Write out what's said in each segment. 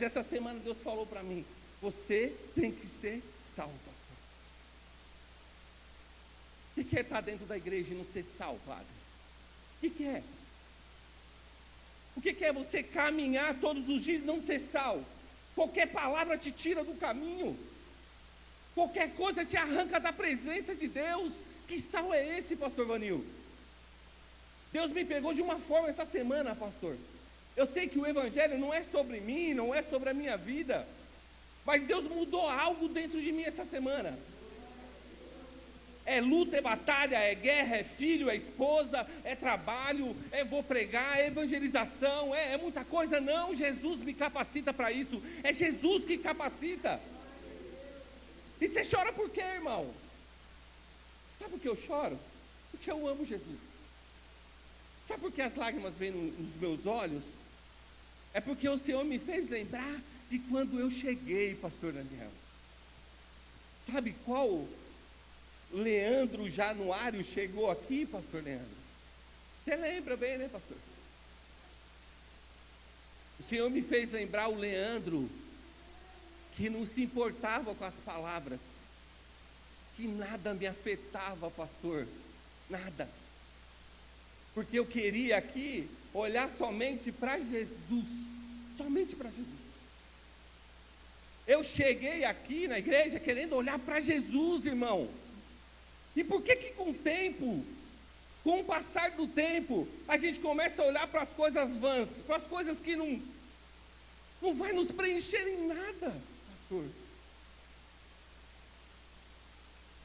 Mas essa semana Deus falou para mim: você tem que ser sal, pastor. O que é estar dentro da igreja e não ser sal, padre? O que é? O que é você caminhar todos os dias e não ser sal? Qualquer palavra te tira do caminho. Qualquer coisa te arranca da presença de Deus. Que sal é esse, pastor Vanil? Deus me pegou de uma forma essa semana, pastor. Eu sei que o evangelho não é sobre mim, não é sobre a minha vida, mas Deus mudou algo dentro de mim essa semana. É luta, é batalha, é guerra, é filho, é esposa, é trabalho, é vou pregar, é evangelização, é muita coisa. Não, Jesus me capacita para isso. É Jesus que capacita. E você chora por quê, irmão? Sabe por que eu choro? Porque eu amo Jesus. Sabe por que as lágrimas vêm nos meus olhos? É porque o Senhor me fez lembrar de quando eu cheguei, pastor Daniel. Sabe qual Leandro Januário chegou aqui, pastor Leandro? Você lembra bem, né, pastor? O Senhor me fez lembrar o Leandro, que não se importava com as palavras, que nada me afetava, pastor, nada. Porque eu queria aqui olhar somente para Jesus, somente para Jesus. Eu cheguei aqui na igreja querendo olhar para Jesus, irmão. E por que com o tempo, com o passar do tempo, a gente começa a olhar para as coisas vãs, para as coisas que não vai nos preencher em nada, pastor?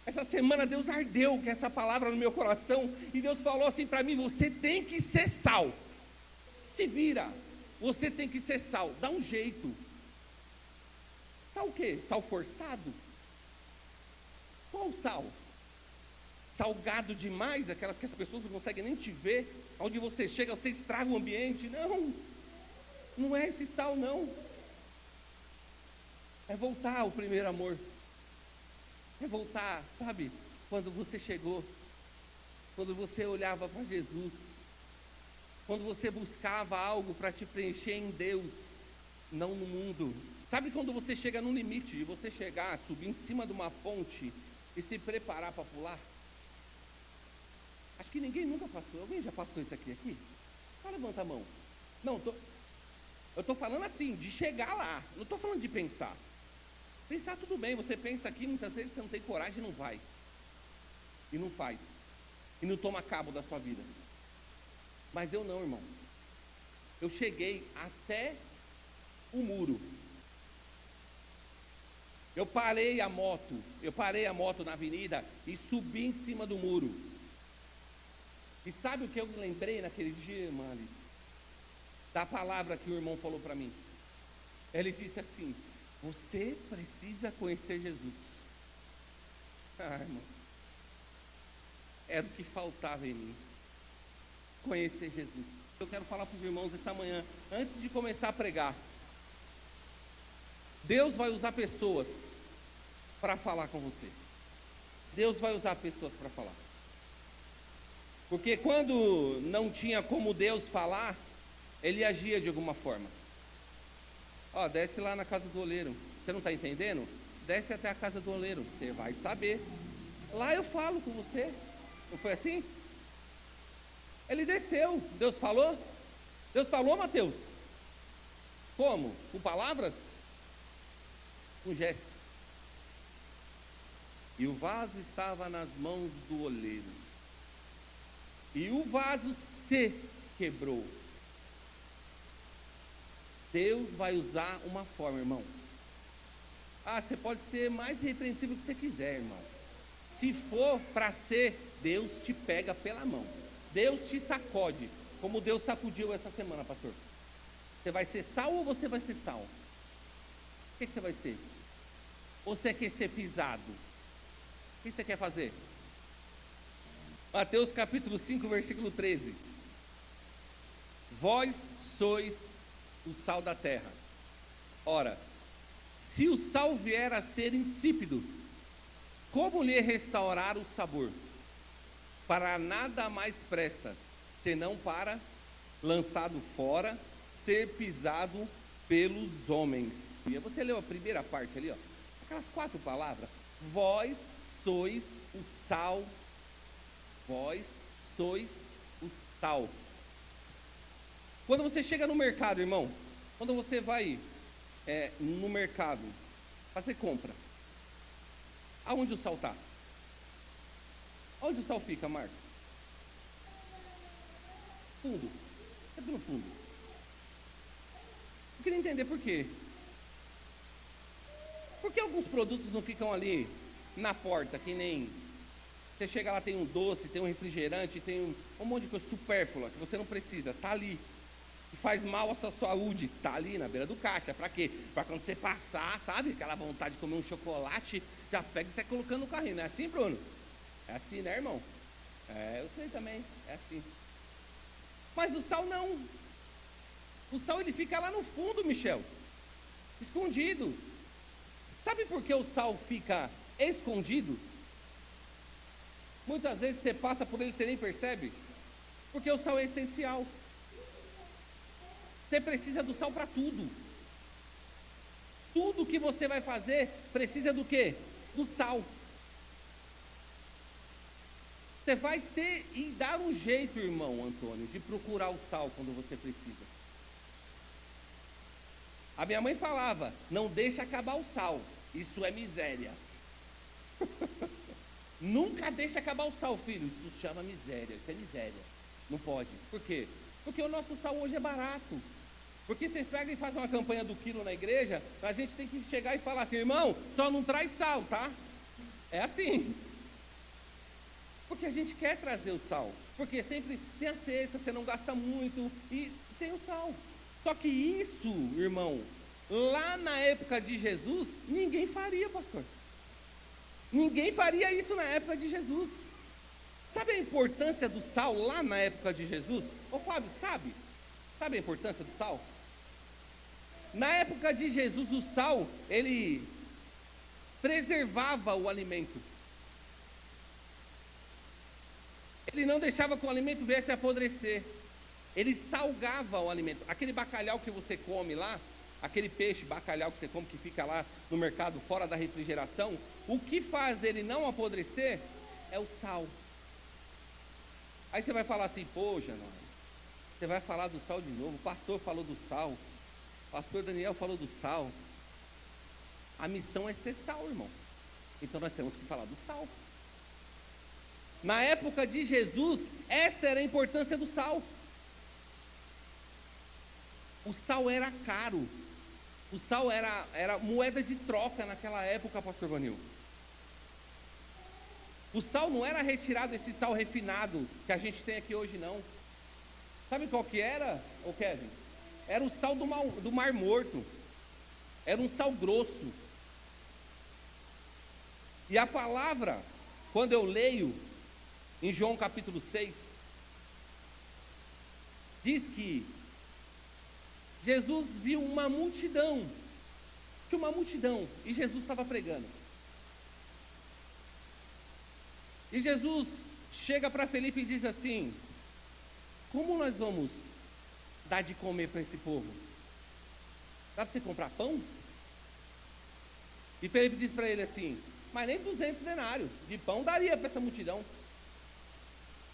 Essa semana Deus ardeu com essa palavra no meu coração, e Deus falou assim para mim: você tem que ser sal. Se vira, você tem que ser sal, dá um jeito. Sal o quê? Sal forçado? Qual sal? Salgado demais, aquelas que as pessoas não conseguem nem te ver, onde você chega, você estraga o ambiente. Não, não é esse sal, não. É voltar ao primeiro amor. É voltar, sabe, quando você chegou, quando você olhava para Jesus, quando você buscava algo para te preencher em Deus, não no mundo. Sabe quando você chega no limite de você chegar, subir em cima de uma ponte e se preparar para pular? Acho que ninguém nunca passou. Alguém já passou isso aqui? Só levanta a mão. Não, eu estou falando assim, de chegar lá, não estou falando de pensar. Pensar tudo bem, você pensa aqui, muitas vezes você não tem coragem e não vai. E não faz. E não toma cabo da sua vida. Mas eu não, irmão. Eu cheguei até o muro. Eu parei a moto na avenida e subi em cima do muro. E sabe o que eu me lembrei naquele dia, irmã Alice? Da palavra que o irmão falou para mim. Ele disse assim: você precisa conhecer Jesus. Irmão, era o que faltava em mim, conhecer Jesus. Eu quero falar para os irmãos essa manhã, antes de começar a pregar. Deus vai usar pessoas para falar com você. Deus vai usar pessoas para falar. Porque quando não tinha como Deus falar, Ele agia de alguma forma. Desce lá na casa do oleiro. Você não está entendendo? Desce até a casa do oleiro, você vai saber. Lá eu falo com você. Não foi assim? Ele desceu. Deus falou? Deus falou, Mateus? Como? Com palavras? Com gesto. E o vaso estava nas mãos do oleiro. E o vaso se quebrou. Deus vai usar uma forma, irmão. Você pode ser mais repreensível que você quiser, irmão. Se for para ser, Deus te pega pela mão. Deus te sacode, como Deus sacudiu essa semana, pastor. Você vai ser sal ou você vai ser sal? O que você vai ser? Ou você quer ser pisado? O que você quer fazer? Mateus capítulo 5, versículo 13. Vós sois o sal da terra. Ora, se o sal vier a ser insípido, como lhe restaurar o sabor? Para nada mais presta, senão para, lançado fora, ser pisado pelos homens. E você leu a primeira parte ali, ó, aquelas 4 palavras. Vós sois o sal. Vós sois o sal. Quando você chega no mercado, irmão, quando você vai no mercado fazer compra, aonde o sal está? Onde o sal fica, Marcos? Fundo. Sempre no fundo. Eu queria entender por quê. Por que alguns produtos não ficam ali na porta, que nem... Você chega lá, tem um doce, tem um refrigerante, tem um monte de coisa supérflua, que você não precisa, está ali. Que faz mal à sua saúde, está ali na beira do caixa. Para quê? Para quando você passar, sabe? Aquela vontade de comer um chocolate, já pega e sai colocando no carrinho. Não é assim, Bruno? É assim, né, irmão? Eu sei também, é assim. Mas o sal não. O sal ele fica lá no fundo, Michel. Escondido. Sabe por que o sal fica escondido? Muitas vezes você passa por ele e você nem percebe. Porque o sal é essencial. Você precisa do sal para tudo. Tudo que você vai fazer precisa do quê? Do sal. Você vai ter e dar um jeito, irmão Antônio, de procurar o sal quando você precisa. A minha mãe falava, não deixa acabar o sal, isso é miséria. Nunca deixa acabar o sal, filho, isso chama miséria, isso é miséria. Não pode. Por quê? Porque o nosso sal hoje é barato. Porque você pega e faz uma campanha do quilo na igreja, a gente tem que chegar e falar assim, irmão, só não traz sal, tá? É assim. Porque a gente quer trazer o sal. Porque sempre tem a cesta, você não gasta muito e tem o sal. Só que isso, irmão, lá na época de Jesus, ninguém faria, pastor. Ninguém faria isso na época de Jesus. Sabe a importância do sal lá na época de Jesus? Ô Fábio, sabe? Sabe a importância do sal? Na época de Jesus, o sal, ele preservava o alimento. Ele não deixava que o alimento viesse a apodrecer. Ele salgava o alimento. Aquele bacalhau que você come lá, aquele peixe, bacalhau que você come, que fica lá no mercado, fora da refrigeração, o que faz ele não apodrecer é o sal. Aí você vai falar assim, poxa, não, você vai falar do sal de novo, o pastor falou do sal, o pastor Daniel falou do sal. A missão é ser sal, irmão. Então nós temos que falar do sal. Na época de Jesus, essa era a importância do sal. O sal era caro. O sal era moeda de troca naquela época, pastor Vanil. O sal não era retirado, esse sal refinado que a gente tem aqui hoje, não. Sabe qual que era, ô Kevin? Era o sal do Mar Morto. Era um sal grosso. E a palavra, quando eu leio em João capítulo 6, diz que Jesus viu uma multidão. Tinha uma multidão e Jesus estava pregando. E Jesus chega para Felipe e diz assim: como nós vamos dar de comer para esse povo? Dá para você comprar pão? E Felipe diz para ele assim: mas nem 200 denários de pão daria para essa multidão.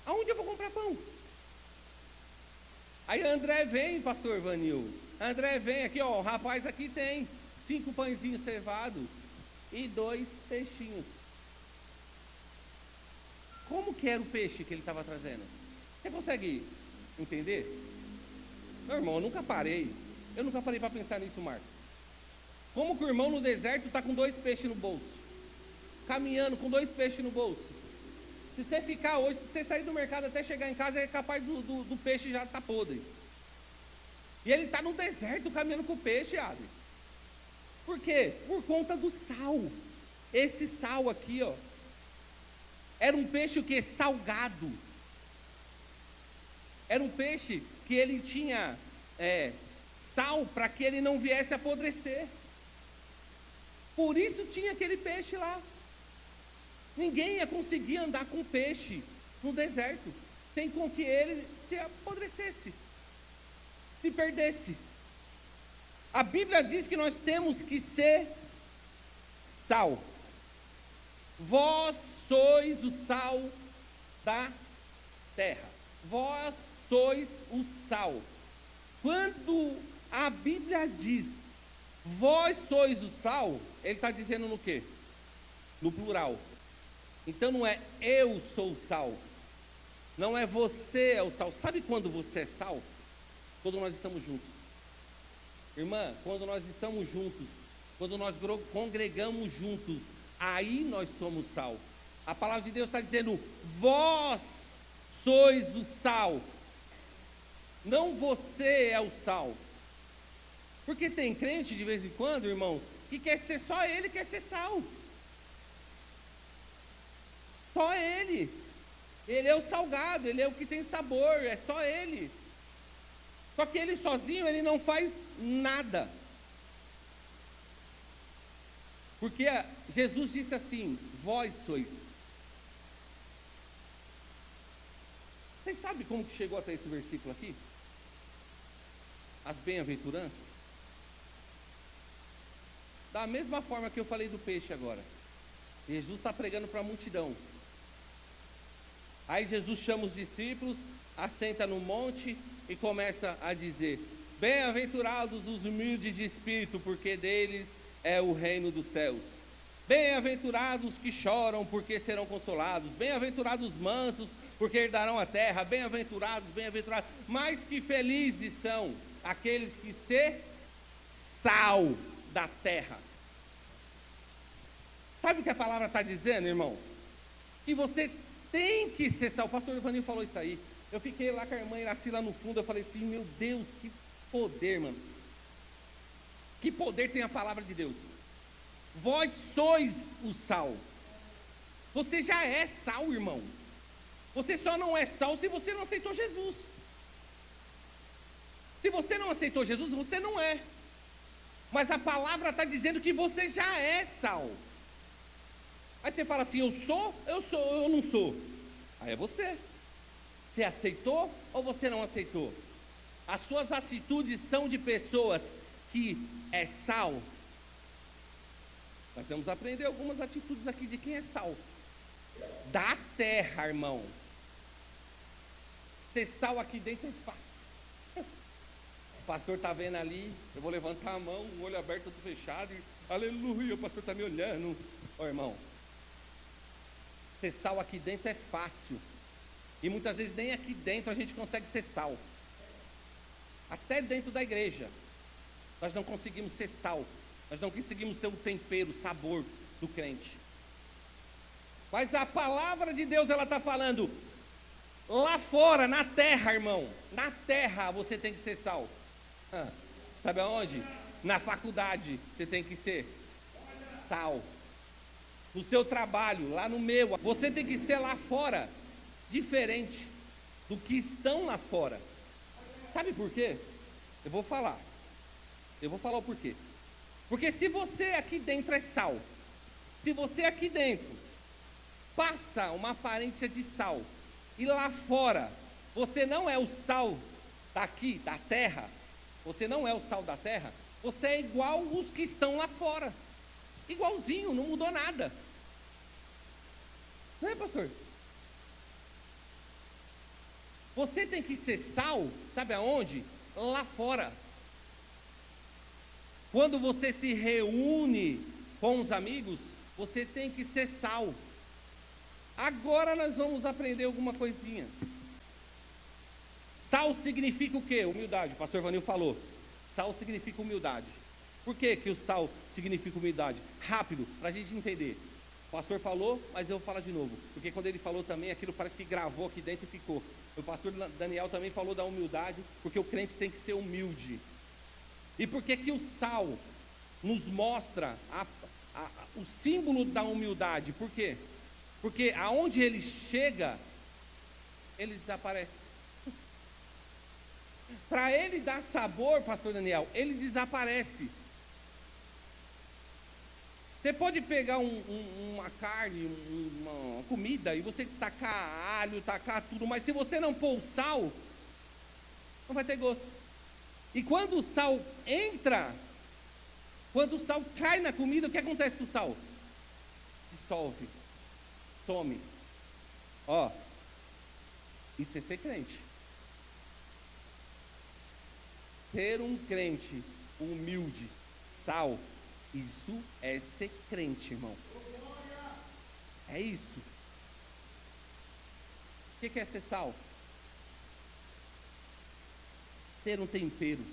Aonde eu vou comprar pão? Aí André vem, pastor Vanil. André vem aqui, ó, o rapaz aqui tem 5 pãezinhos cevados e 2 peixinhos. Como que era o peixe que ele estava trazendo? Você consegue entender? Meu irmão, eu nunca parei para pensar nisso, Marcos. Como que o irmão no deserto está com 2 peixes no bolso? Caminhando com 2 peixes no bolso. Se você ficar hoje, se você sair do mercado até chegar em casa, é capaz do peixe já estar podre. E ele está no deserto caminhando com o peixe, Abre. Por quê? Por conta do sal. Esse sal aqui, ó. Era um peixe o quê? Salgado. Era um peixe que ele tinha sal para que ele não viesse a apodrecer. Por isso tinha aquele peixe lá. Ninguém ia conseguir andar com peixe no deserto, sem com que ele se apodrecesse, se perdesse. A Bíblia diz que nós temos que ser sal. Vós sois o sal da terra. Vós sois o sal. Quando a Bíblia diz, vós sois o sal, ele está dizendo no quê? No plural. Então não é eu sou o sal. Não é você é o sal. Sabe quando você é sal? Quando nós estamos juntos. Irmã, quando nós estamos juntos, quando nós congregamos juntos, aí nós somos sal. A palavra de Deus está dizendo, vós sois o sal. Não você é o sal. Porque tem crente de vez em quando, irmãos, que quer ser só ele, quer ser sal. Só ele. Ele é o salgado, ele é o que tem sabor, é só ele. Só que ele sozinho, ele não faz nada. Porque Jesus disse assim, vós sois. Vocês sabem como que chegou até esse versículo aqui? As bem-aventuranças. Da mesma forma que eu falei do peixe agora. Jesus está pregando para a multidão. Aí Jesus chama os discípulos, assenta no monte e começa a dizer, bem-aventurados os humildes de espírito, porque deles é o reino dos céus. Bem-aventurados que choram, porque serão consolados. Bem-aventurados os mansos, porque herdarão a terra. Bem-aventurados, bem-aventurados. Mas que felizes são aqueles que se sal da terra. Sabe o que a palavra está dizendo, irmão? Que você tem que ser sal. O pastor Ivaninho falou isso aí. Eu fiquei lá com a irmã Iraci lá no fundo. Eu falei assim, meu Deus, que poder, mano. Que poder tem a palavra de Deus. Vós sois o sal. Você já é sal, irmão. Você só não é sal se você não aceitou Jesus. Se você não aceitou Jesus, você não é. Mas a palavra está dizendo que você já é sal. Aí você fala assim, eu não sou. Aí é você. Você aceitou ou você não aceitou? As suas atitudes são de pessoas que é sal. Nós vamos aprender algumas atitudes aqui de quem é sal. Da terra, irmão. Ter sal aqui dentro é fácil. O pastor está vendo ali, eu vou levantar a mão, o olho aberto, tudo fechado, e aleluia, o pastor está me olhando. Ó, irmão, ter sal aqui dentro é fácil. E muitas vezes nem aqui dentro a gente consegue ser sal. Até dentro da igreja, nós não conseguimos ser sal. Nós não conseguimos ter o tempero, o sabor do crente. Mas a palavra de Deus, ela está falando, lá fora, na terra, irmão, na terra você tem que ser sal. Sabe aonde? Na faculdade você tem que ser sal. No seu trabalho, lá no meu, você tem que ser lá fora diferente do que estão lá fora. Sabe por quê? Eu vou falar o porquê. Porque se você aqui dentro é sal, se você aqui dentro passa uma aparência de sal, e lá fora você não é o sal daqui, da terra, você não é o sal da terra, você é igual os que estão lá fora. Igualzinho, não mudou nada. Não é, pastor? Você tem que ser sal, sabe aonde? Lá fora. Quando você se reúne com os amigos, você tem que ser sal. Agora nós vamos aprender alguma coisinha. Sal significa o quê? Humildade, o pastor Vanil falou. Sal significa humildade. Por que que o sal significa humildade? Rápido, para a gente entender. O pastor falou, mas eu vou falar de novo. Porque quando ele falou também, aquilo parece que gravou aqui dentro e ficou. O pastor Daniel também falou da humildade, porque o crente tem que ser humilde. E por que que o sal nos mostra o símbolo da humildade? Por quê? Porque aonde ele chega, ele desaparece. Para ele dar sabor, pastor Daniel, ele desaparece. Você pode pegar uma carne, uma comida, e você tacar alho, tacar tudo, mas se você não pôr o sal, não vai ter gosto. E quando o sal entra, quando o sal cai na comida, o que acontece com o sal? Dissolve, some. Ó, isso é ser crente. Ser um crente humilde, sal, isso é ser crente, irmão. É isso. O que é ser sal? Ter um tempero.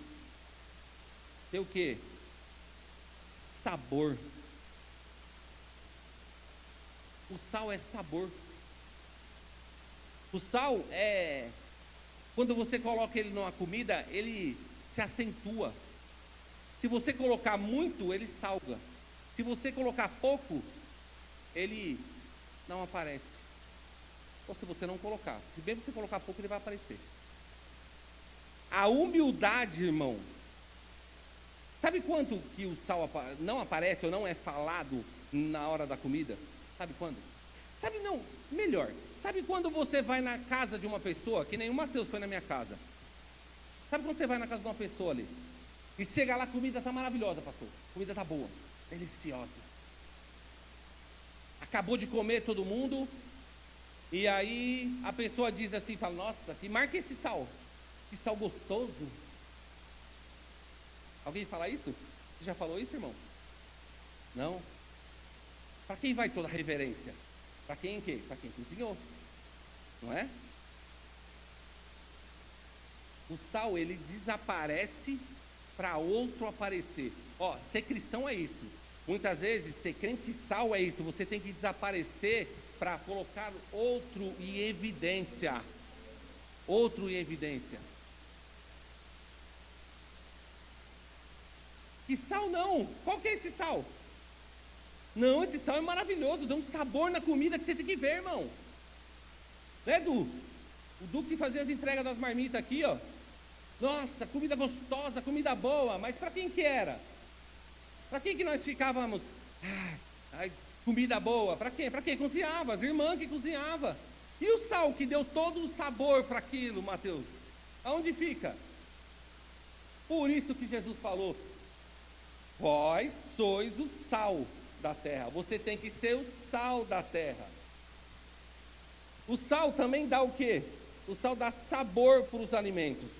Ter o quê? Sabor. O sal é sabor. O sal é... Quando você coloca ele numa comida, ele se acentua. Se você colocar muito, ele salga. Se você colocar pouco, ele não aparece. Ou se você não colocar. Se bem você colocar pouco, ele vai aparecer. A humildade, irmão. Sabe quanto que o sal não aparece ou não é falado na hora da comida? Sabe quando? Sabe não, melhor. Sabe quando você vai na casa de uma pessoa, que nem o Mateus foi na minha casa. Sabe quando você vai na casa de uma pessoa ali? E chega lá, a comida está maravilhosa, pastor. A comida está boa, deliciosa. Acabou de comer todo mundo. E aí a pessoa diz assim, fala, nossa, que marca esse sal. Que sal gostoso. Alguém fala isso? Você já falou isso, irmão? Não? Para quem vai toda a reverência? Para quem quê? Para quem cozinhou. Não é? O sal, ele desaparece para outro aparecer. Ó, ser cristão é isso. Muitas vezes, ser crente sal é isso. Você tem que desaparecer para colocar outro em evidência. Outro em evidência. Que sal não? Qual que é esse sal? Não, esse sal é maravilhoso, dá um sabor na comida que você tem que ver, irmão. Né, Du? O Du que fazia as entregas das marmitas aqui, ó. Nossa, comida gostosa, comida boa, mas para quem que era? Para quem que nós ficávamos? Ai, comida boa, para quem? Para quem cozinhava, as irmãs que cozinhava. E o sal que deu todo o sabor para aquilo, Mateus? Aonde fica? Por isso que Jesus falou, vós sois o sal da terra. Você tem que ser o sal da terra. O sal também dá o quê? O sal dá sabor para os alimentos.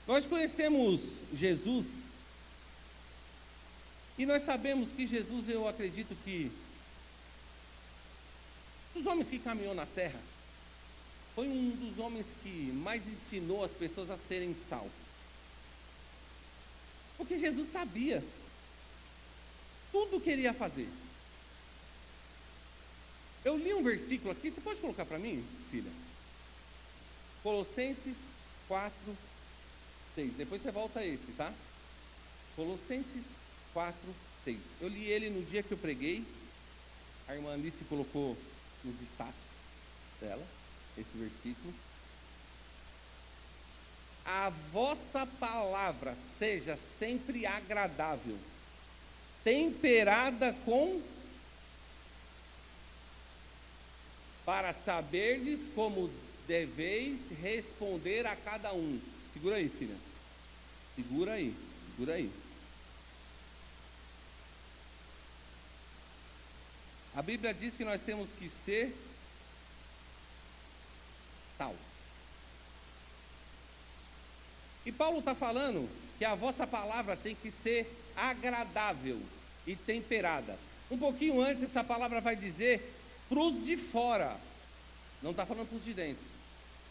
Nós conhecemos Jesus e nós sabemos que Jesus, eu acredito que dos homens que caminhou na terra, foi um dos homens que mais ensinou as pessoas a serem sal. Porque Jesus sabia tudo o que ele ia fazer. Eu li um versículo aqui, você pode colocar para mim, filha? Colossenses 4, 6. Depois você volta a esse, tá? Colossenses 4, 6. Eu li ele no dia que eu preguei. A irmã Alice colocou nos status dela, esse versículo. A vossa palavra seja sempre agradável, temperada com, para saberdes como deveis responder a cada um. Segura aí, filha. Segura aí, segura aí. A Bíblia diz que nós temos que ser sal. E Paulo está falando que a vossa palavra tem que ser agradável e temperada. Um pouquinho antes, essa palavra vai dizer para os de fora. Não está falando para os de dentro.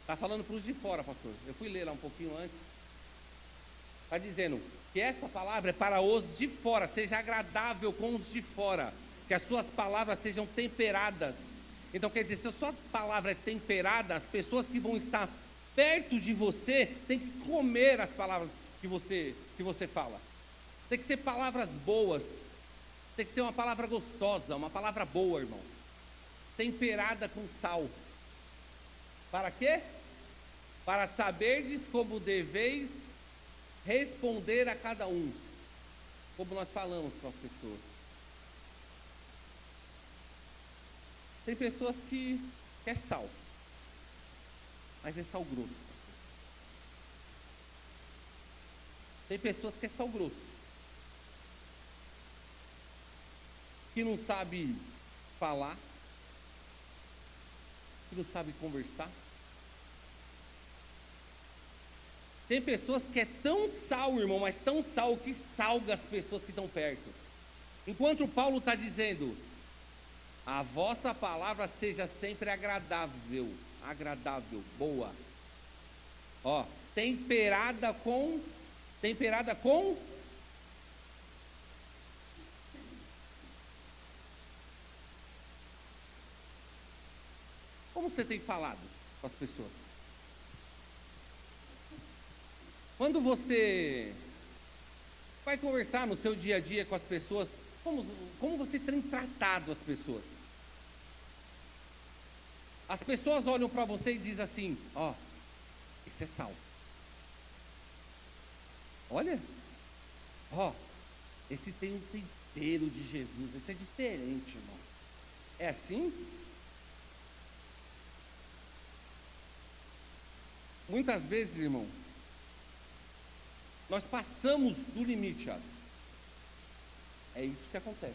Está falando para os de fora, pastor. Eu fui ler lá um pouquinho antes. Está dizendo que essa palavra é para os de fora. Seja agradável com os de fora. Que as suas palavras sejam temperadas. Então quer dizer, se a sua palavra é temperada, as pessoas que vão estar perto de você têm que comer as palavras que você fala. Tem que ser palavras boas. Tem que ser uma palavra gostosa, uma palavra boa, irmão. Temperada com sal. Para quê? Para saberdes como deveis responder a cada um. Como nós falamos com as pessoas. Tem pessoas que é sal, mas é sal grosso. Tem pessoas que é sal grosso, que não sabe falar, que não sabe conversar. Tem pessoas que é tão sal, irmão, mas tão sal que salga as pessoas que estão perto. Enquanto Paulo está dizendo, a vossa palavra seja sempre agradável, boa. Ó, temperada com como você tem falado com as pessoas? Quando você vai conversar no seu dia a dia com as pessoas, como você tem tratado as pessoas? As pessoas olham para você e dizem assim, ó, esse é sal. Olha, ó, esse tem um tempero de Jesus, esse é diferente, irmão. É assim? Muitas vezes, irmão, nós passamos do limite, Thiago. É isso que acontece.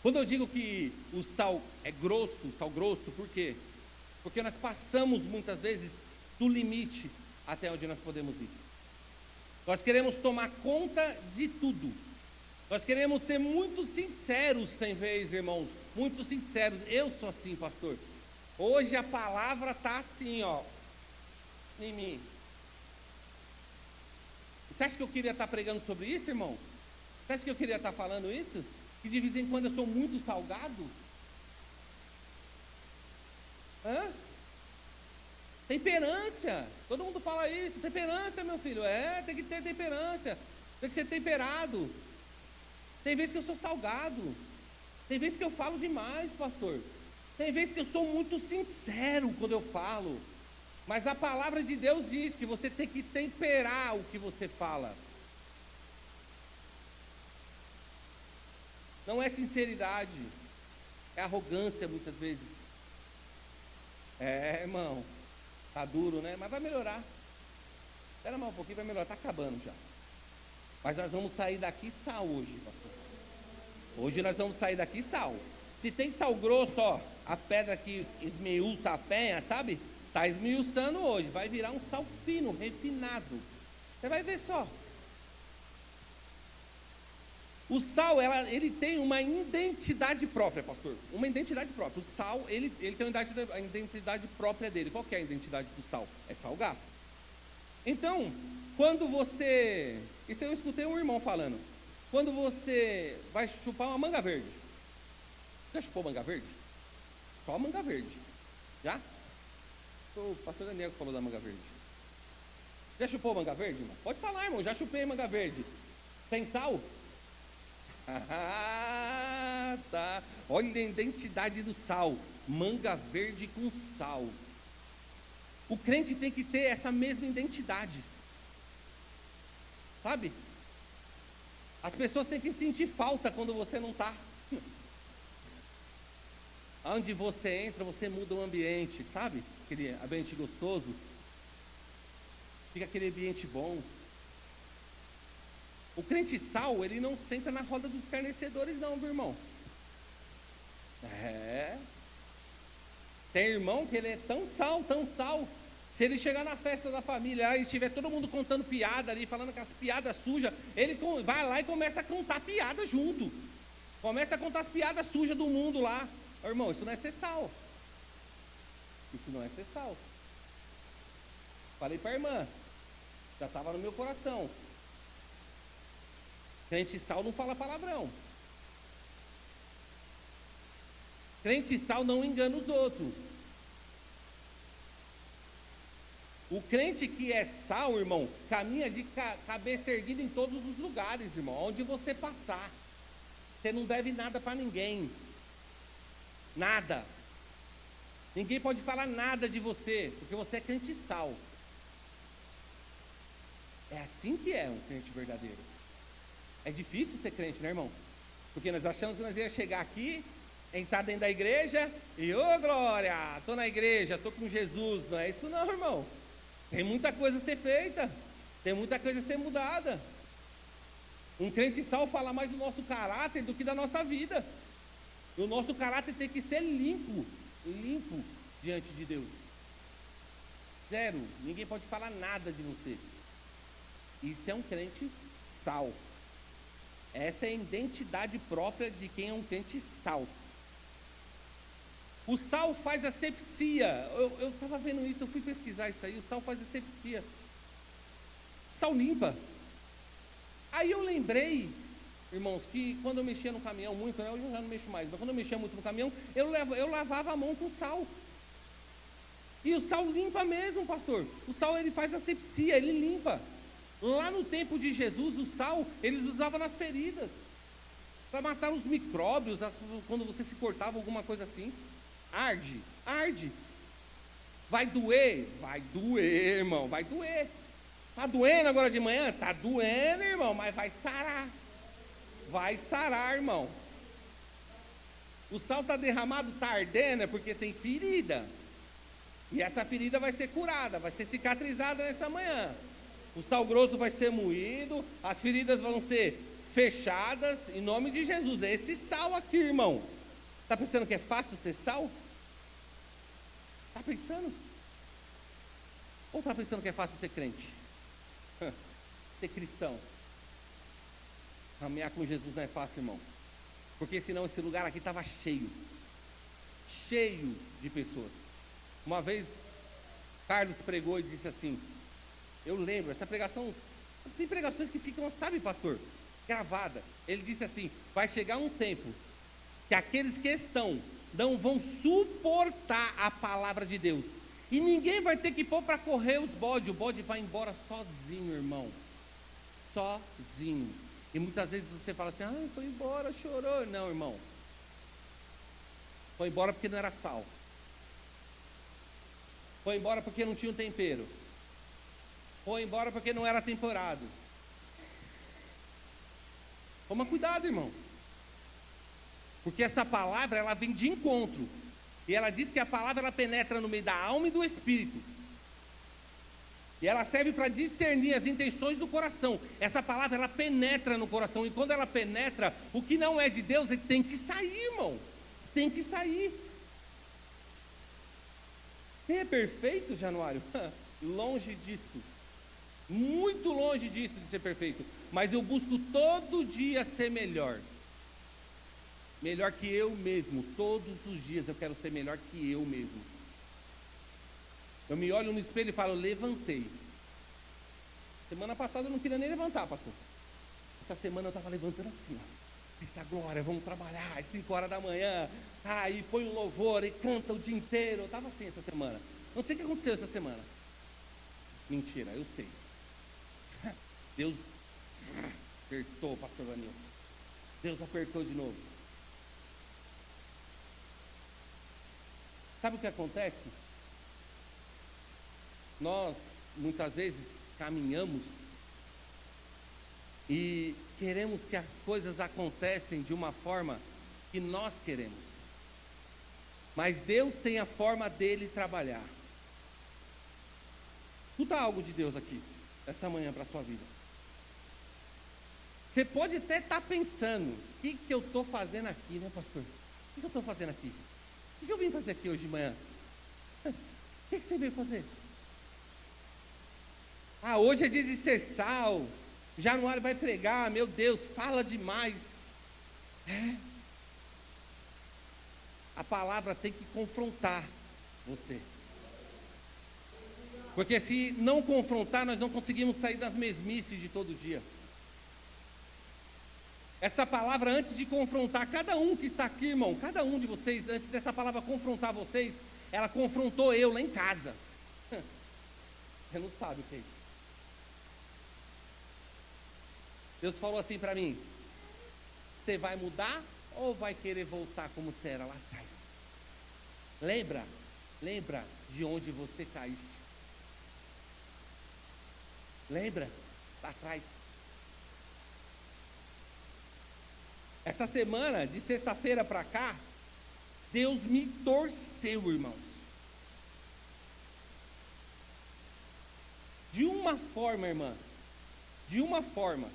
Quando eu digo que o sal é grosso, sal grosso, por quê? Porque nós passamos muitas vezes do limite até onde nós podemos ir. Nós queremos tomar conta de tudo. Nós queremos ser muito sinceros, tem vez, irmãos, muito sinceros. Eu sou assim, pastor. Hoje a palavra está assim, ó, em mim. Você acha que eu queria estar pregando sobre isso, irmão? Você acha que eu queria estar falando isso? Que de vez em quando eu sou muito salgado? Hã? Temperância. Todo mundo fala isso. Temperância, meu filho. É, tem que ter temperância. Tem que ser temperado. Tem vezes que eu sou salgado. Tem vezes que eu falo demais, pastor. Tem vezes que eu sou muito sincero quando eu falo. Mas a palavra de Deus diz que você tem que temperar o que você fala. Não é sinceridade, é arrogância muitas vezes. É, irmão, tá duro, né? Mas vai melhorar. Espera mais um pouquinho, vai melhorar, tá acabando já. Mas nós vamos sair daqui sal hoje, pastor. Hoje nós vamos sair daqui sal. Se tem sal grosso, ó, a pedra que esmiuça a penha, sabe? Está esmiuçando hoje, vai virar um sal fino, refinado. Você vai ver só. O sal, ele tem uma identidade própria, pastor. Uma identidade própria. O sal, ele tem a identidade própria dele. Qual que é a identidade do sal? É salgar. Então, quando você... Isso eu escutei um irmão falando. Quando você vai chupar uma manga verde. Já chupou manga verde? Só manga verde. Já? O pastor Daniel que falou da manga verde. Já chupou manga verde, irmão? Pode falar, irmão, já chupei manga verde. Tem sal? Ah, tá. Olha a identidade do sal. Manga verde com sal. O crente tem que ter essa mesma identidade. Sabe? As pessoas têm que sentir falta quando você não está. Onde você entra, você muda o ambiente, sabe? Aquele ambiente gostoso. Fica aquele ambiente bom. O crente sal, ele não senta na roda dos escarnecedores não, meu irmão. É. Tem irmão que ele é tão sal, tão sal. Se ele chegar na festa da família e tiver todo mundo contando piada ali, falando com as piadas sujas, ele vai lá e começa a contar piada junto. Começa a contar as piadas sujas do mundo lá. Irmão, isso não é ser sal. Isso não é ser sal. Falei para a irmã, já estava no meu coração. Crente sal não fala palavrão. Crente sal não engana os outros. O crente que é sal, irmão, caminha de cabeça erguida em todos os lugares, irmão. Onde você passar. Você não deve nada para ninguém. Nada. Ninguém pode falar nada de você, porque você é crente sal. É assim que é um crente verdadeiro. É difícil ser crente, né, irmão? Porque nós achamos que nós ia chegar aqui, entrar dentro da igreja e, ô glória, estou na igreja, estou com Jesus. Não é isso não, irmão. Tem muita coisa a ser feita. Tem muita coisa a ser mudada. Um crente sal fala mais do nosso caráter do que da nossa vida. E o nosso caráter tem que ser limpo diante de Deus. Zero. Ninguém pode falar nada de você. Isso é um crente sal. Essa é a identidade própria de quem é um crente sal. O sal faz asepsia. Eu estava vendo isso, eu fui pesquisar isso aí. O sal faz asepsia. Sal limpa. Aí eu lembrei, irmãos, que quando eu mexia no caminhão muito, né, hoje eu já não mexo mais, mas quando eu mexia muito no caminhão, eu lavava a mão com sal. E o sal limpa mesmo, pastor. O sal, ele faz asepsia, ele limpa. Lá no tempo de Jesus, o sal, eles usavam nas feridas, para matar os micróbios, quando você se cortava, alguma coisa assim. Arde. Vai doer, irmão, vai doer. Está doendo agora de manhã? Está doendo, irmão, mas vai sarar. Vai sarar, irmão. O sal está derramado, está ardendo, é porque tem ferida. E essa ferida vai ser curada, vai ser cicatrizada nessa manhã. O sal grosso vai ser moído, as feridas vão ser fechadas, em nome de Jesus. É esse sal aqui, irmão. Está pensando que é fácil ser sal? Está pensando? Ou está pensando que é fácil ser crente? Ser cristão? Caminhar com Jesus não é fácil, irmão. Porque senão esse lugar aqui estava cheio de pessoas. Uma vez, Carlos pregou e disse assim, eu lembro, essa pregação, tem pregações que ficam, sabe, pastor, gravada. Ele disse assim, vai chegar um tempo que aqueles que estão não vão suportar a palavra de Deus. E ninguém vai ter que pôr para correr os bodes. O bode vai embora sozinho, irmão. Sozinho. E muitas vezes você fala assim, foi embora, chorou. Não, irmão. Foi embora porque não era sal. Foi embora porque não tinha um tempero. Foi embora porque não era temporado. Toma cuidado, irmão. Porque essa palavra, ela vem de encontro. E ela diz que a palavra, ela penetra no meio da alma e do espírito. E ela serve para discernir as intenções do coração. Essa palavra, ela penetra no coração. E quando ela penetra, o que não é de Deus, ele tem que sair, irmão. Tem que sair. Quem é perfeito, Januário? Longe disso. Muito longe disso de ser perfeito. Mas eu busco todo dia ser melhor. Melhor que eu mesmo. Todos os dias eu quero ser melhor que eu mesmo. Eu me olho no espelho e falo, levantei. Semana passada eu não queria nem levantar, pastor. Essa semana eu estava levantando assim, ó. Eita glória, vamos trabalhar, às 5 horas da manhã. E põe um louvor e canta o dia inteiro. Eu estava assim essa semana. Não sei o que aconteceu essa semana. Mentira, eu sei. Deus apertou, pastor Vanil. Deus apertou de novo. Sabe o que acontece? Nós, muitas vezes, caminhamos e queremos que as coisas acontecem de uma forma que nós queremos. Mas Deus tem a forma dele trabalhar. Escuta algo de Deus aqui, essa manhã para a sua vida. Você pode até estar pensando, o que eu estou fazendo aqui, né, pastor? O que eu estou fazendo aqui? O que eu vim fazer aqui hoje de manhã? O que você veio fazer? Hoje é dia de ser sal. Januário vai pregar, meu Deus, fala demais. A palavra tem que confrontar você. Porque se não confrontar, nós não conseguimos sair das mesmices de todo dia. Essa palavra, antes de confrontar cada um que está aqui, irmão, cada um de vocês, antes dessa palavra confrontar vocês, ela confrontou eu lá em casa. Você não sabe o que é isso. Deus falou assim para mim, você vai mudar ou vai querer voltar como você era lá atrás? Lembra de onde você caíste. Lembra lá atrás. Essa semana, de sexta-feira para cá, Deus me torceu, irmãos. De uma forma, irmã, de uma forma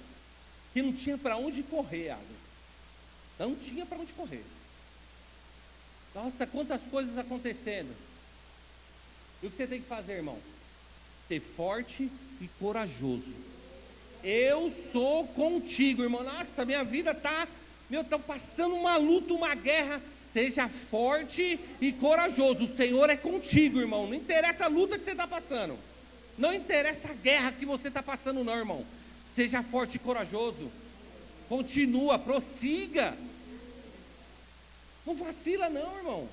que não tinha para onde correr, Agnes. Não tinha para onde correr. Nossa, quantas coisas acontecendo. E o que você tem que fazer, irmão? Ser forte e corajoso. Eu sou contigo, irmão. Nossa, minha vida está passando uma luta, uma guerra. Seja forte e corajoso. O Senhor é contigo, irmão. Não interessa a luta que você está passando. Não interessa a guerra que você está passando, não, irmão. Seja forte e corajoso. Continua, prossiga. Não vacila, não, irmão.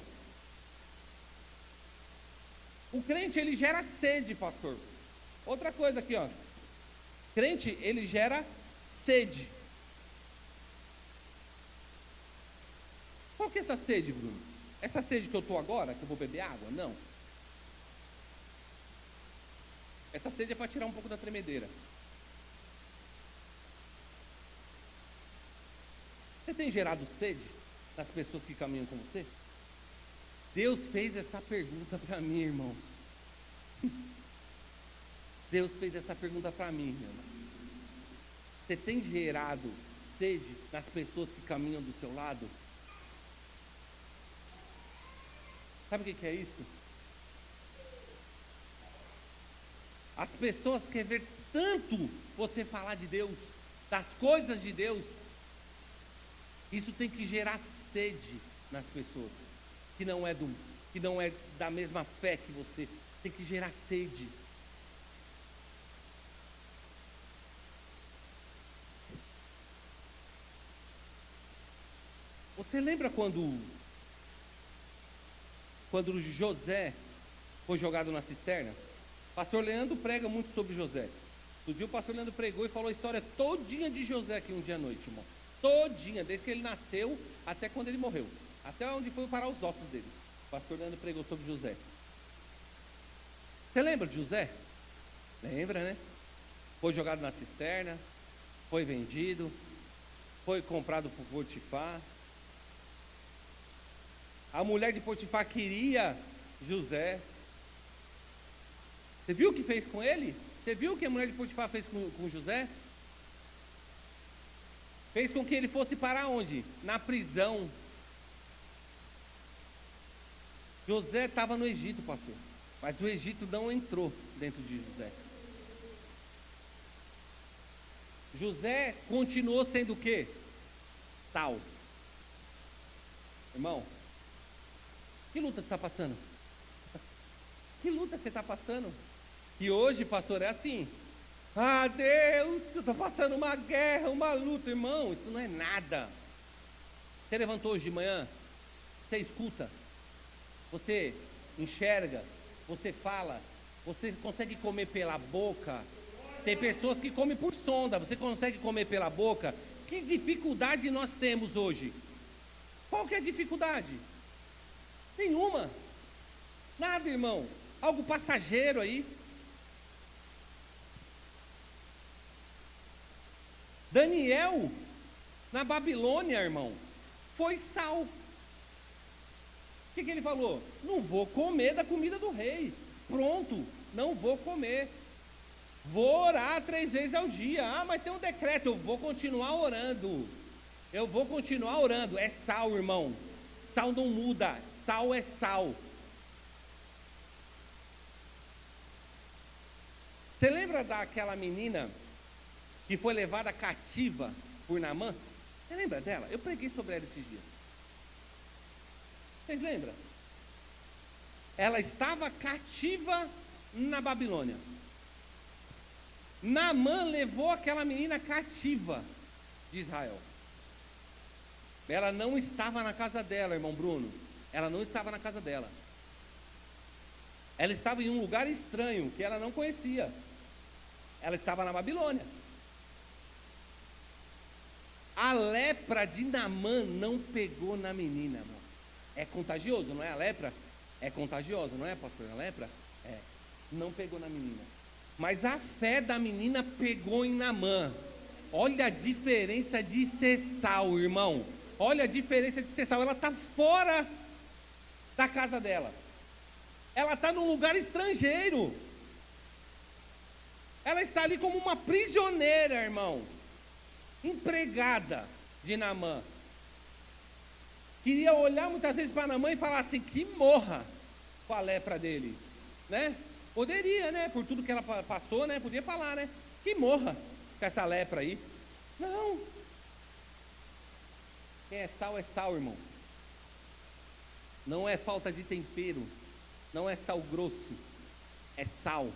O crente, ele gera sede, pastor. Outra coisa aqui, ó. Crente, ele gera sede. Qual que é essa sede, Bruno? Essa sede que eu estou agora, que eu vou beber água? Não. Essa sede é para tirar um pouco da tremedeira. Você tem gerado sede nas pessoas que caminham com você? Deus fez essa pergunta para mim, irmãos. Deus fez essa pergunta para mim, meu irmão. Você tem gerado sede nas pessoas que caminham do seu lado? Sabe o que é isso? As pessoas querem ver tanto você falar de Deus, das coisas de Deus. Isso tem que gerar sede nas pessoas que não é da mesma fé que você. Tem que gerar sede. Você lembra quando José foi jogado na cisterna? O pastor Leandro prega muito sobre José. Um dia o pastor Leandro pregou e falou a história todinha de José aqui um dia à noite, irmão. Todinha, desde que ele nasceu até quando ele morreu. Até onde foi parar os ossos dele. O pastor Leandro pregou sobre José. Você lembra de José? Lembra, né? Foi jogado na cisterna, foi vendido, foi comprado por Potifar. A mulher de Potifar queria José. Você viu o que fez com ele? Você viu o que a mulher de Potifar fez com José? Fez com que ele fosse para onde? Na prisão. José estava no Egito, pastor. Mas o Egito não entrou dentro de José. José continuou sendo o quê? Sal. Irmão, que luta você está passando? Que luta você está passando? E hoje, pastor, é assim. Ah, Deus, eu estou passando uma guerra, uma luta. Irmão, isso não é nada. Você levantou hoje de manhã, você escuta, você enxerga, você fala, você consegue comer pela boca. Tem pessoas que comem por sonda, você consegue comer pela boca. Que dificuldade nós temos hoje? Qual que é a dificuldade? Nenhuma. Nada, irmão. Algo passageiro aí. Daniel, na Babilônia, irmão, foi sal. O que ele falou? Não vou comer da comida do rei. Pronto, não vou comer. Vou orar 3 vezes ao dia. Ah, mas tem um decreto, eu vou continuar orando. Eu vou continuar orando. É sal, irmão. Sal não muda. Sal é sal. Você lembra daquela menina que foi levada cativa por Naamã? Você lembra dela? Eu preguei sobre ela esses dias. Vocês lembram? Ela estava cativa na Babilônia. Naamã levou aquela menina cativa de Israel. Ela não estava na casa dela, irmão Bruno. Ela não estava na casa dela. Ela estava em um lugar estranho que ela não conhecia. Ela estava na Babilônia. A lepra de Naamã não pegou na menina, irmão. É contagioso, não é? A lepra é contagiosa, não é, pastor? A lepra? É. Não pegou na menina. Mas a fé da menina pegou em Naamã. Olha a diferença de ser sal, irmão. Olha a diferença de ser sal. Ela está fora da casa dela. Ela está num lugar estrangeiro. Ela está ali como uma prisioneira, irmão, empregada de Naamã. Queria olhar muitas vezes para Naamã e falar assim, que morra com a lepra dele, né? Poderia, né? Por tudo que ela passou, né? Podia falar, né? Que morra com essa lepra aí. Não. Quem é sal, irmão. Não é falta de tempero, não é sal grosso, é sal.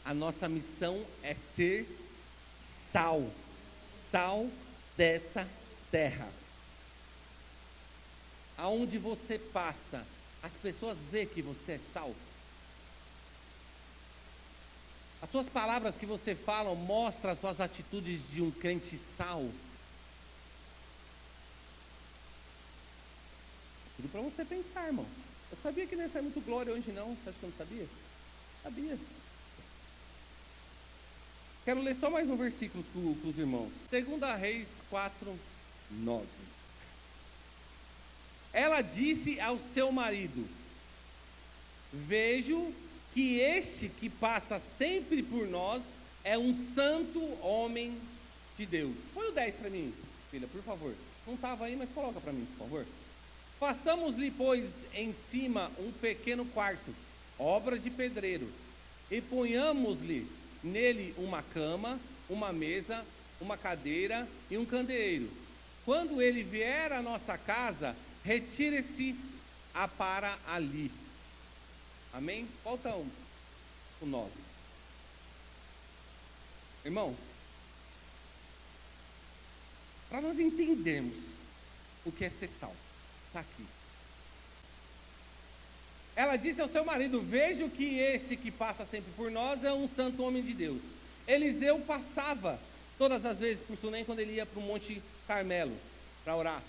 A nossa missão é ser sal, sal dessa terra. Aonde você passa, as pessoas veem que você é sal. As suas palavras que você fala mostram as suas atitudes de um crente sal. Tudo para você pensar, irmão. Eu sabia que não ia sair muito glória hoje não. Você acha que eu não sabia? Sabia. Quero ler só mais um versículo com os irmãos. 2 Reis 4:9. Ela disse ao seu marido: vejo que este que passa sempre por nós é um santo homem de Deus. Põe o 10 para mim, filha, por favor. Não estava aí, mas coloca para mim, por favor. Façamos-lhe, pois, em cima um pequeno quarto, obra de pedreiro, e ponhamos-lhe nele uma cama, uma mesa, uma cadeira e um candeeiro. Quando ele vier à nossa casa, retire-se para ali. Amém? Falta o 9. Irmãos, para nós entendermos o que é ser sal, está aqui. Ela disse ao seu marido: vejo que este que passa sempre por nós é um santo homem de Deus. Eliseu passava todas as vezes por Sunem quando ele ia para o Monte Carmelo para orar.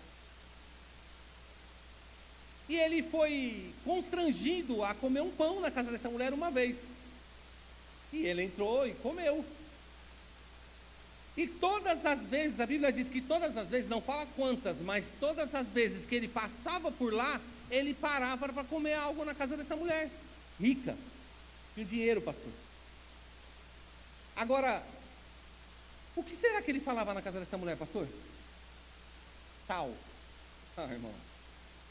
E ele foi constrangido a comer um pão na casa dessa mulher uma vez. E ele entrou e comeu. E todas as vezes, a Bíblia diz que todas as vezes, não fala quantas, mas todas as vezes que ele passava por lá, ele parava para comer algo na casa dessa mulher. Rica. Tinha dinheiro, pastor. Agora, o que será que ele falava na casa dessa mulher, pastor? Sal. Ah, irmão.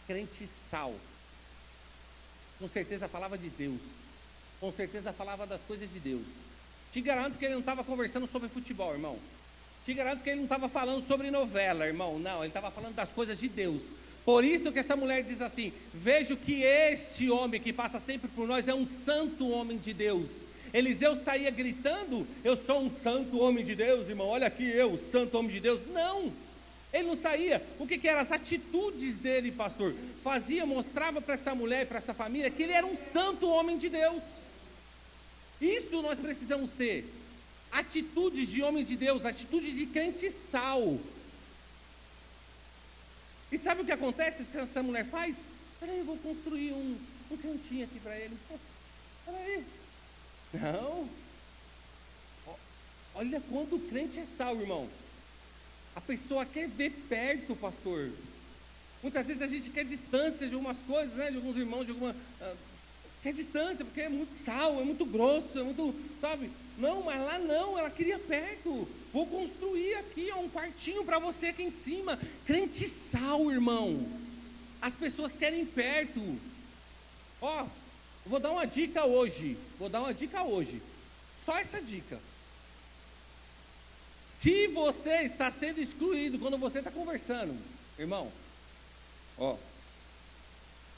Crente sal. Com certeza falava de Deus. Com certeza falava das coisas de Deus. Te garanto que ele não estava conversando sobre futebol, irmão. Te garanto que ele não estava falando sobre novela, irmão. Não, ele estava falando das coisas de Deus. Por isso que essa mulher diz assim: vejo que este homem que passa sempre por nós é um santo homem de Deus. Eliseu saía gritando: eu sou um santo homem de Deus, irmão. Olha aqui eu, santo homem de Deus. Não. Ele não saía. O que eram as atitudes dele, pastor? Mostrava para essa mulher e para essa família que ele era um santo homem de Deus. Isso nós precisamos ter. Atitudes de homem de Deus, atitudes de crente sal. E sabe o que acontece? O que essa mulher faz? Peraí, eu vou construir um cantinho aqui para ele. Peraí. Não. Olha quando o crente é sal, irmão. A pessoa quer ver perto, pastor. Muitas vezes a gente quer distância de algumas coisas, né? De alguns irmãos, quer distância, porque é muito sal, é muito grosso, é muito, sabe? Não, mas lá não, ela queria perto. Vou construir aqui um quartinho para você aqui em cima. Crente sal, irmão. As pessoas querem perto. Ó, vou dar uma dica hoje. Só essa dica. Se você está sendo excluído quando você está conversando, irmão, ó,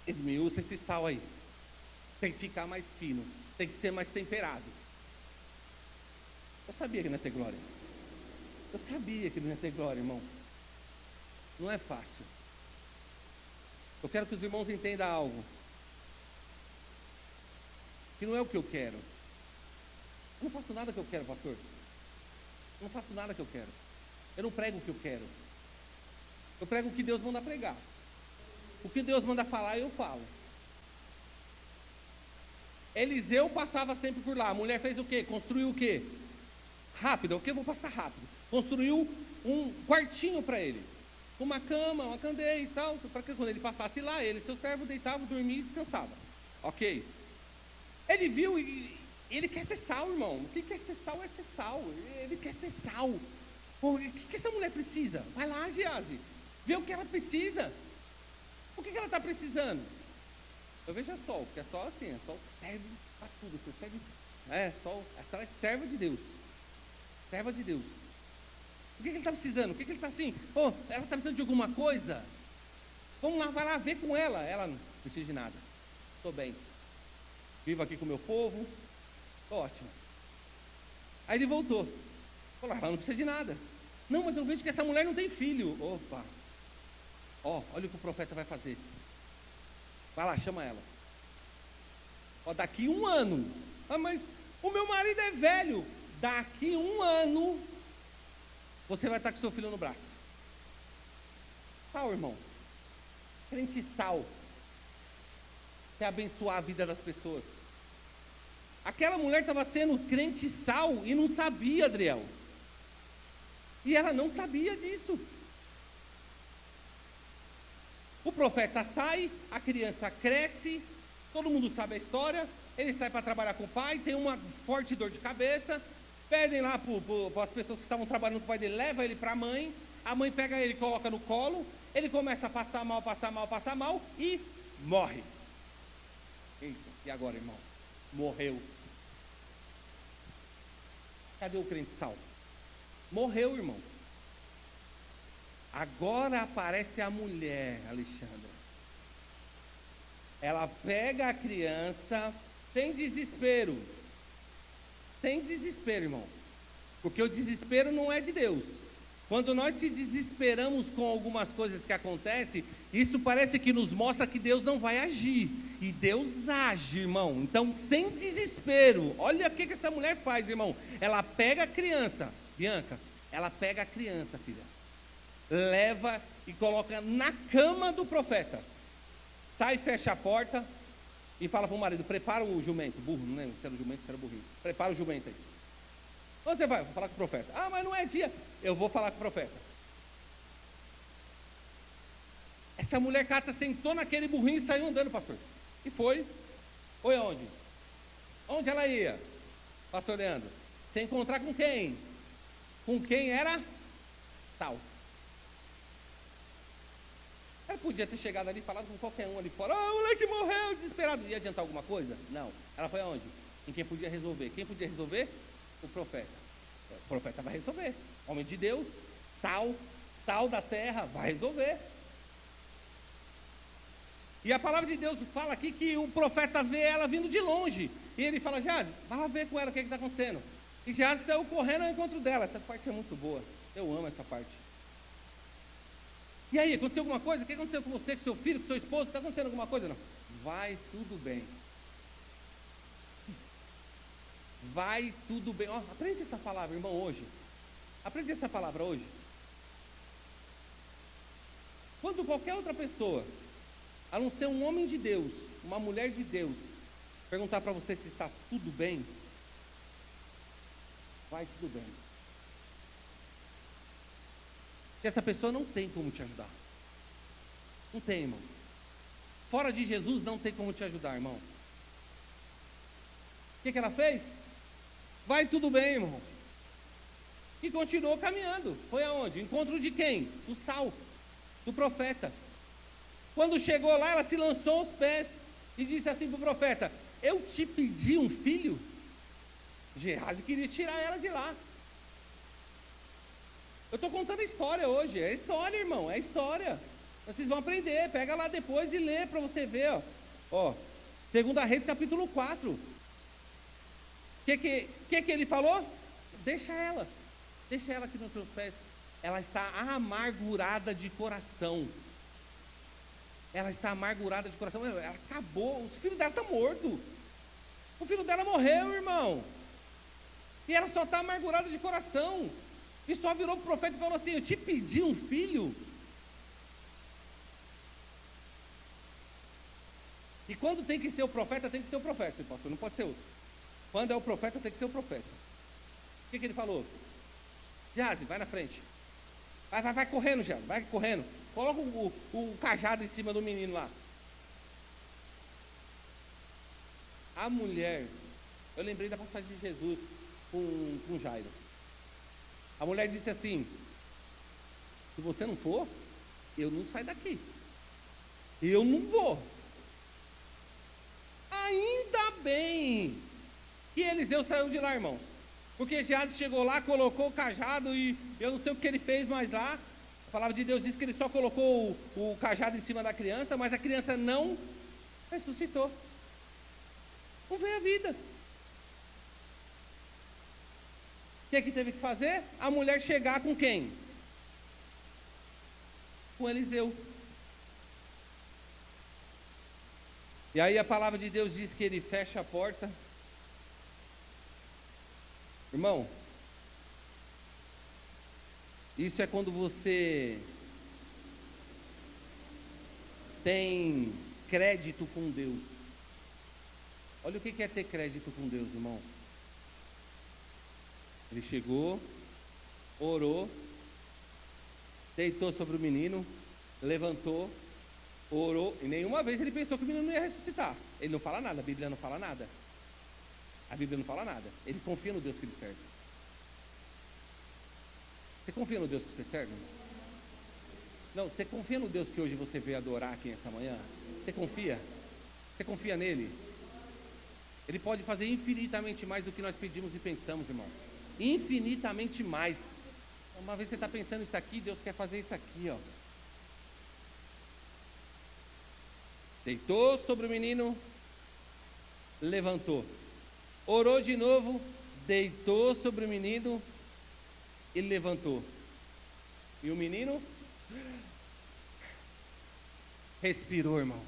esmiuça esse sal aí. Tem que ficar mais fino, tem que ser mais temperado. Eu sabia que não ia ter glória. Eu sabia que não ia ter glória, irmão. Não é fácil. Eu quero que os irmãos entendam algo. Que não é o que eu quero. Eu não faço nada que eu quero, pastor. Eu não faço nada que eu quero. Eu não prego o que eu quero. Eu prego o que Deus manda pregar. O que Deus manda falar, eu falo. Eliseu passava sempre por lá. A mulher fez o quê? Construiu o quê? Rápido, o que eu vou passar rápido? Construiu um quartinho para ele. Uma cama, uma candeia e tal. Para que quando ele passasse lá, ele e seu servo deitavam, dormiam e descansavam. Ok. Ele viu e Ele quer ser sal, irmão. O que é ser sal é ser sal. Ele quer ser sal. Pô, o que essa mulher precisa? Vai lá, Geazi. Vê o que ela precisa. O que ela está precisando? Eu vejo a Sol, porque a Sol assim, a Sol serve para tudo. Você serve, a Sol é serva de Deus. Serva de Deus. O que ele está precisando? O que ele está assim? Pô, ela está precisando de alguma coisa? Vamos lá, vai lá ver com ela. Ela não precisa de nada. Estou bem. Vivo aqui com o meu povo. Estou ótimo. Aí ele voltou. Falou, ela não precisa de nada. Não, mas eu vejo que essa mulher não tem filho. Opa. Olha o que o profeta vai fazer. Vai lá, chama ela. Daqui 1 ano. Mas o meu marido é velho. Daqui 1 ano, você vai estar com seu filho no braço. Sal, irmão. Crente sal. Quer abençoar a vida das pessoas. Aquela mulher estava sendo crente sal e não sabia, Adriel. E ela não sabia disso. O profeta sai, a criança cresce, todo mundo sabe a história. Ele sai para trabalhar com o pai, tem uma forte dor de cabeça. Pedem lá para as pessoas que estavam trabalhando com o pai dele, leva ele para a mãe mãe pega ele, coloca no colo, ele começa a passar mal e morre. Eita, e agora, irmão? Morreu. Cadê o crente salvo? Morreu, irmão. Agora aparece a mulher, Alexandre. Ela pega a criança, sem desespero. Sem desespero, irmão. Porque o desespero não é de Deus. Quando nós se desesperamos com algumas coisas que acontecem, isso parece que nos mostra que Deus não vai agir. E Deus age, irmão. Então, sem desespero, olha o que essa mulher faz, irmão. Ela pega a criança, Bianca, ela pega a criança, filha, leva e coloca na cama do profeta. Sai, fecha a porta e fala para o marido, prepara o jumento, burro, não lembro se era o jumento, se era o burrinho. Prepara o jumento aí. Você vai, vou falar com o profeta. Ah, mas não é dia. Eu vou falar com o profeta. Essa mulher cata sentou naquele burrinho e saiu andando, pastor. E foi. Foi aonde? Onde ela ia, pastor Leandro? Se encontrar com quem? Com quem era tal. Ela podia ter chegado ali e falado com qualquer um ali fora. Ah, o moleque morreu, desesperado. Ia adiantar alguma coisa? Não. Ela foi aonde? Em quem podia resolver. Quem podia resolver? O profeta. O profeta vai resolver. Homem de Deus, sal da terra, vai resolver. E a palavra de Deus fala aqui que o profeta vê ela vindo de longe. E ele fala, Geazi, vai lá ver com ela o que está acontecendo. E Geazi saiu correndo ao encontro dela. Essa parte é muito boa. Eu amo essa parte. E aí, aconteceu alguma coisa? O que aconteceu com você, com seu filho, com seu esposo? Está acontecendo alguma coisa? Não. Vai tudo bem. Vai tudo bem. Aprende essa palavra, irmão, hoje. Aprende essa palavra hoje. Quando qualquer outra pessoa, a não ser um homem de Deus, uma mulher de Deus, perguntar para você se está tudo bem, vai tudo bem. Porque essa pessoa não tem como te ajudar. Não tem, irmão. Fora de Jesus não tem como te ajudar, irmão. O que ela fez? Vai tudo bem, irmão. E continuou caminhando. Foi aonde? Encontro de quem? Do sal, do profeta. Quando chegou lá, ela se lançou aos pés e disse assim para o profeta, eu te pedi um filho? Geazi queria tirar ela de lá. Eu estou contando a história hoje. É história, irmão, é história. Vocês vão aprender. Pega lá depois e lê para você ver. Ó, 2 Reis capítulo 4. O que ele falou? Deixa ela aqui nos seus pés. Ela está amargurada de coração. Ela está amargurada de coração. Ela acabou. O filho dela está morto. O filho dela morreu, irmão. E ela só está amargurada de coração. E só virou para o profeta e falou assim, eu te pedi um filho. E quando tem que ser o profeta, tem que ser o profeta, pastor, não pode ser outro. Quando é o profeta, tem que ser o profeta. O que ele falou? Geazi, vai na frente. Vai correndo, Geazi, vai correndo. Coloca o cajado em cima do menino lá. A mulher Eu lembrei da passagem de Jesus com Jairo. A mulher disse assim: se você não for, eu não saio daqui. Eu não vou. Ainda bem que Eliseu saiu de lá, irmãos. Porque Geazi chegou lá, colocou o cajado e eu não sei o que ele fez mais lá. A palavra de Deus diz que ele só colocou o cajado em cima da criança, mas a criança não ressuscitou. Não veio a vida. O que teve que fazer? A mulher chegar com quem? Com Eliseu. E aí a palavra de Deus diz que ele fecha a porta. Irmão, isso é quando você tem crédito com Deus. Olha o que é ter crédito com Deus, irmão. Ele chegou, orou, deitou sobre o menino, levantou, orou, e nenhuma vez ele pensou que o menino não ia ressuscitar. Ele não fala nada, a Bíblia não fala nada. A Bíblia não fala nada. Ele confia no Deus que ele serve. Você confia no Deus que você serve? Não, você confia no Deus que hoje você veio adorar aqui essa manhã? Você confia? Você confia nele? Ele pode fazer infinitamente mais do que nós pedimos e pensamos, irmão. Infinitamente mais. Uma vez você está pensando isso aqui, Deus quer fazer isso aqui, ó. Deitou sobre o menino, levantou. Orou de novo, deitou sobre o menino e levantou. E o menino respirou, irmãos.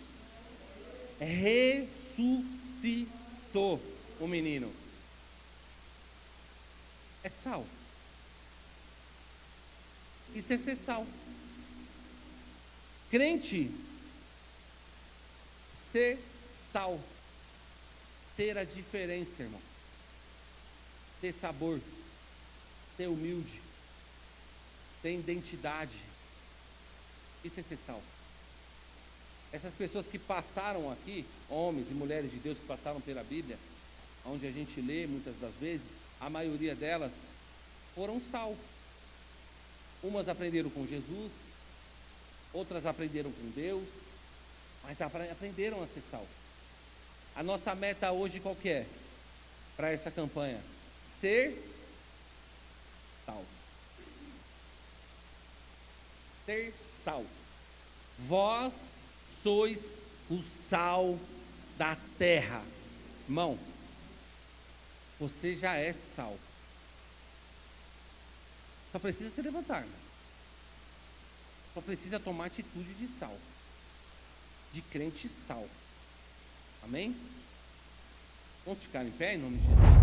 Ressuscitou o menino. É sal. Isso é ser sal. Crente, ser sal. Ter a diferença, irmão. Ter sabor. Ser humilde. Ter identidade. Isso é ser sal. Essas pessoas que passaram aqui, homens e mulheres de Deus que passaram pela Bíblia, onde a gente lê muitas das vezes, a maioria delas foram sal. Umas aprenderam com Jesus, outras aprenderam com Deus, mas aprenderam a ser sal. A nossa meta hoje qual que é? Para essa campanha? Ser sal. Ser sal. Vós sois o sal da terra. Irmão, você já é sal. Só precisa se levantar, irmão. Só precisa tomar atitude de sal. De crente sal. Amém? Vamos ficar em pé em nome de Jesus?